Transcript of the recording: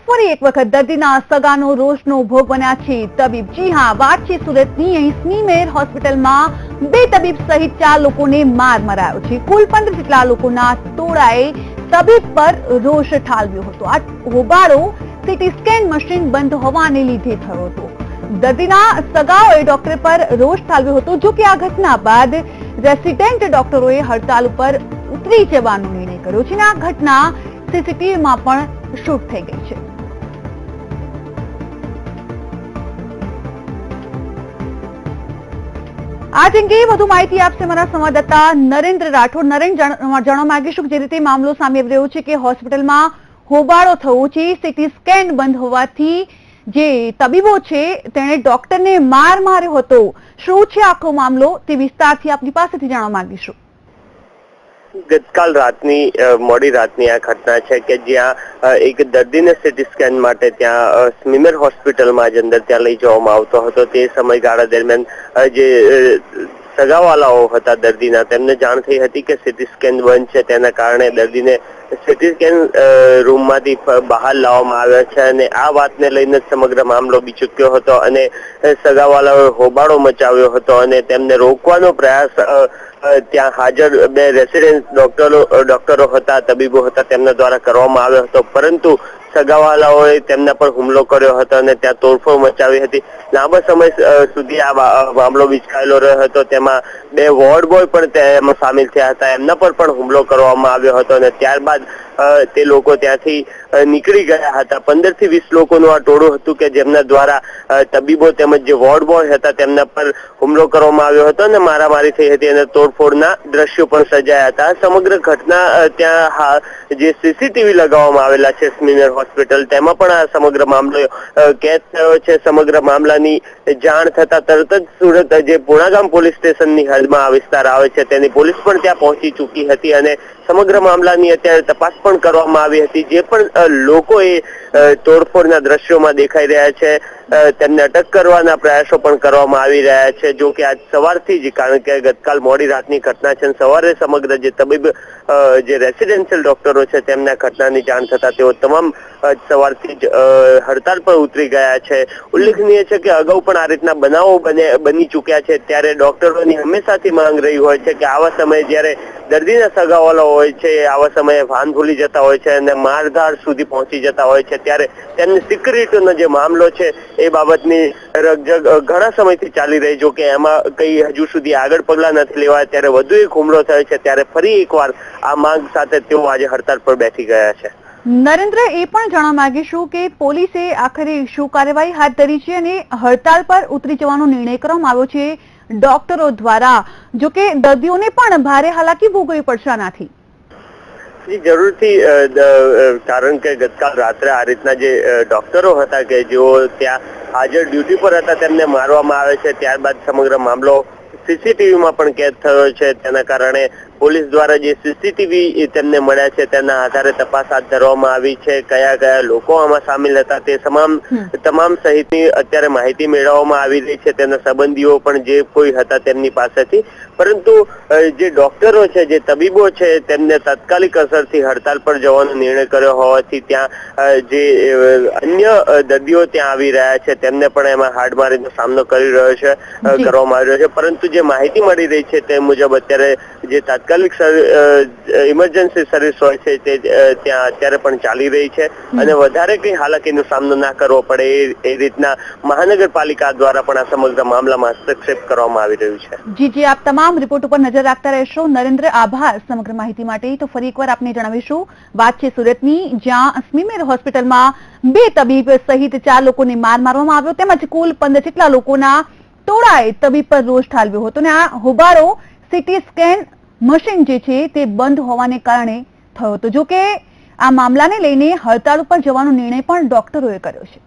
ફરી એક વખત દર્દીના સગાનો રોષનો ભોગ બન્યા છે તબીબ। જી હા, વાત છે સુરતની। અહીં સ્મીમેર હોસ્પિટલમાં 2 તબીબ સહિત 4 લોકોને માર મરાયો છે। કુલ 15 જેટલા લોકોના ટોળાએ તબીબ પર રોષ ઠાલવ્યો હતો। આ હોબાળો સીટી સ્કેન મશીન બંધ હોવાને લીધે થયો હતો। દર્દીના સગાઓએ ડોક્ટર પર રોષ ઠાલવ્યો હતો। જો કે આ ઘટના બાદ રેસિડેન્ટ ડોક્ટરોએ હડતાલ ઉપર ઉતરી જવાનો નિર્ણય કર્યો છે। આ ઘટના સીસીટીવીમાં પણ શૂટ થઈ ગઈ છે। આજ અંગે વધુ માહિતી આપશે અમારા સંવાદદાતા નરેન્દ્ર રાઠોડ। નરેન્દ્ર, જાણવા માંગીશું કે જે રીતે મામલો સામે આવી રહ્યો છે કે હોસ્પિટલમાં હોબાળો થયો છે, સીટી સ્કેન બંધ હોવાથી જે તબીબો છે તેણે ડોક્ટરને માર માર્યો હતો। શું છે આખો મામલો તે વિસ્તારથી આપની પાસેથી જાણવા માંગીશું। ગતકાલ રાતની મોડી રાતની આ ઘટના છે કે જ્યાં એક દર્દીને સીટી સ્કેન માટે ત્યાં સ્મીમેર હોસ્પિટલમાં જ અંદર ત્યાં લઈ જવામાં આવતો હતો। તે સમયગાળા દરમિયાન જે સગાવાલાઓ હતા દર્દીના, તેમને જાણ થઈ હતી કે સીટી સ્કેન બંધ છે, તેના કારણે દર્દીને સીટી સ્કેન રૂમમાંથી બહાર લાવવામાં આવ્યા છે અને આ વાતને લઈને સમગ્ર મામલો બીચક્યો હતો અને સગાવાલાઓએ હોબાળો મચાવ્યો હતો અને તેમને રોકવાનો પ્રયાસ ત્યાં હાજર 2 રેસિડેન્ટ ડોક્ટરો હતા, તબીબો હતા, તેમના દ્વારા કરવામાં આવ્યો હતો, પરંતુ સગાવાલાઓએ તેમના પર હુમલો કર્યો હતો અને ત્યાં તોડફોડ મચાવી હતી। લાંબા સમય સુધી આ મામલો વિચકાયેલો રહ્યો હતો। તેમાં 2 વોર્ડ બોય પણ તેમાં સામેલ થયા હતા, એમના પર પણ હુમલો કરવામાં આવ્યો હતો અને ત્યારબાદ તે લોકો ત્યાંથી નીકળી ગયા હતા। 15 થી 20 લોકોનું આ ટોળું હતું કે જેમના દ્વારા તબીબો તેમજ જે વોર્ડ બોય હતા તેમના પર હુમલો કરવામાં આવ્યો હતો અને મારામારી થઈ હતી અને તોડફોડના દ્રશ્યો પણ સર્જાયા હતા। સમગ્ર ઘટના ત્યાં જે સીસીટીવી લગાવવામાં આવેલા છે સ્મીમેર હોસ્પિટલ, તેમાં પણ આ સમગ્ર મામલો કેદ થયો છે। સમગ્ર મામલાની જાણ થતા તરત જ સુરત જે પુણાગામ પોલીસ સ્ટેશનની હદમાં આ વિસ્તાર આવે છે તેની પોલીસ પણ ત્યાં પહોંચી ચૂકી હતી અને સમગ્ર મામલાની અત્યારે તપાસ પણ કરવામાં આવી હતી। જે પણ લોકો એ તોડફોડના દ્રશ્યોમાં દેખાઈ રહ્યા છે તેમને અટક કરવાના પ્રયાસો પણ કરવામાં આવી રહ્યા છે। જો કે આજ સવારથી જ, કારણ કે ગતકાલ મોડી રાતની ઘટના છે, સવારે સમગ્ર જે તબીબ જે રેસિડેન્શિયલ ડોક્ટરો છે તેમને ઘટનાની જાણ થતા તેઓ તમામ સવારથી જ હડતાલ પર ઉતરી ગયા છે। ઉલ્લેખનીય છે કે અગાઉ પણ આ રીતના બનાવો બની ચૂક્યા છે, ત્યારે ડોક્ટરોની હંમેશાથી માંગ રહી હોય છે કે આવા સમયે જ્યારે દર્દીના સગાવાલા હોય છે આવા સમયે ભાન ભૂલી જતા હોય છે અને મારધાડ સુધી પહોંચી જતા હોય છે, ત્યારે તેમની સિક્યુરિટીનો જે મામલો છે એ બાબતની રકઝક ઘણા સમયથી ચાલી રહી। જો કે એમાં કઈ હજુ સુધી આગળ પગલાં નથી લેવાય, ત્યારે વધુ એક હુમલો થયો છે, ત્યારે ફરી એકવાર આ માંગ સાથે તેઓ આજે હડતાલ પર બેઠી ગયા છે। નરેન્દ્ર, એ પણ જાણવા માંગીશું કે પોલીસે આખરે શું કાર્યવાહી હાથ ધરી છે અને હડતાલ પર ઉતરી જવાનો નિર્ણય કરવામાં આવ્યો છે ડોક્ટરો દ્વારા। જો કે દર્દીઓને પણ ભારે હાલાકી ભોગવવી પડશે આનાથી। જી જરૂરથી, કારણ કે ગતકાલ રાત્રે આ રીતના જે ડોક્ટરો હતા કે જેઓ ત્યાં હાજર ડ્યુટી પર હતા તેમને મારવામાં આવે છે, ત્યારબાદ સમગ્ર મામલો સીસીટીવીમાં પણ કેદ થયો છે। તેના કારણે પોલીસ દ્વારા જે સીસીટીવી તેમને મળ્યા છે તેના આધારે તપાસ હાથ ધરવામાં આવી છે। કયા કયા લોકો આમાં સામેલ હતા તે તમામ સહિતની અત્યારે માહિતી મેળવવામાં આવી રહી છે, તેના સંબંધીઓ પણ જે કોઈ હતા તેમની પાસેથી। પરંતુ જે ડોક્ટરો છે, જે તબીબો છે, તેમને તાત્કાલિક અસરથી હડતાલ પર જવાનો નિર્ણય કર્યો હોવાથી ત્યાં જે અન્ય દર્દીઓ ત્યાં આવી રહ્યા છે તેમને પણ એમાં હાડમારીનો સામનો કરવામાં આવી રહ્યો છે। પરંતુ જે માહિતી મળી રહી છે તે મુજબ અત્યારે જે તાત્કાલિક ઇમરજન્સી સર્વિસ હોય છે તે ત્યાં અત્યારે પણ ચાલી રહી છે અને વધારે કઈ હાલાકીનો સામનો ના કરવો પડે એ રીતના મહાનગરપાલિકા દ્વારા પણ આ સમગ્ર મામલામાં હસ્તક્ષેપ કરવામાં આવી રહ્યું છે। જી, આપ તમામ રિપોર્ટ ઉપર નજર રાખતા રહેશો। નરેન્દ્ર, આભાર સમગ્ર માહિતી માટે। તો ફરી એકવાર આપને જણાવીશું, વાત છે સુરતની, જ્યાં સ્મીમેર હોસ્પિટલમાં 2 તબીબ સહિત 4 લોકોને માર મારવામાં આવ્યો, તેમજ કુલ 15 જેટલા લોકોના ટોળાએ તબીબ પર રોષ ઠાલવ્યો હતો અને આ હોબાળો સીટી સ્કેન મશીન જે છે તે બંધ હોવાને કારણે થયો હતો। જો કે આ મામલાને લઈને હડતાળ ઉપર જવાનો નિર્ણય પણ ડોક્ટરોએ કર્યો છે।